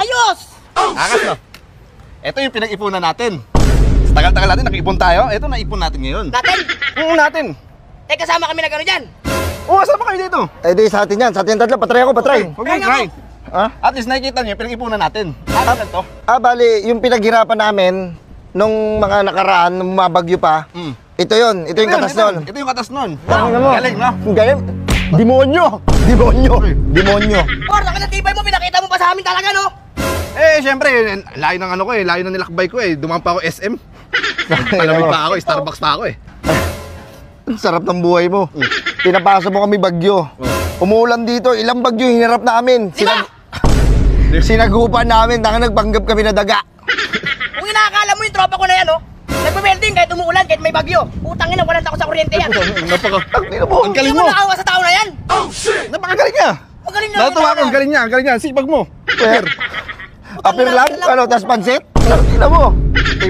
Ayos! Angas, no? Ito yung pinag-ipunan natin. Sa tagal-tagal natin, nakipon tayo. Ito, naipon natin ngayon. Natin? Natin. Eh, kasama kami na gano'n dyan. Oo, saan pa kayo dito? Eh di sa atin yan, sa atin tatlo, patry ako, patry. Huwag mo try. Ha? At least nakikita niyo, pinag-ipunan natin. Ano lang to? Bali, yung pinaghirapan namin nung mga nakaraan, nung mabagyo pa, ito yun, ito yung katas nun. Ito yung katas nun. Tangin mo. Galing, no? Galing. Demonyo! Demonyo! Demonyo! Or, laki ng tibay mo, pinakita mo pa sa amin talaga, no? Eh, syempre, layo ng ano ko eh, layo ng nilakbay ko eh. Dumaan pa ako SM. Palamig pa ako, Starbucks pa ako eh. Ang sarap ng buhay mo. Pinapasa mo kami bagyo. Umuulan dito, ilang bagyo hinarap namin. Sinagupan namin, nagpanggap kami na daga. Kung inaakala mo yung tropa ko na yan, no? Nagpe-welding kahit umuulan, kahit may bagyo. Putangin na, walang takot sa kuryente yan. Ang galing mo. Hindi mo nakawa sa tao na yan. Napakagaling niya. Magaling na. Natuwa ko, ang galing niya, ang galing niya. Sipag mo. Apir lang, ano, tas pansit? Tingnan mo.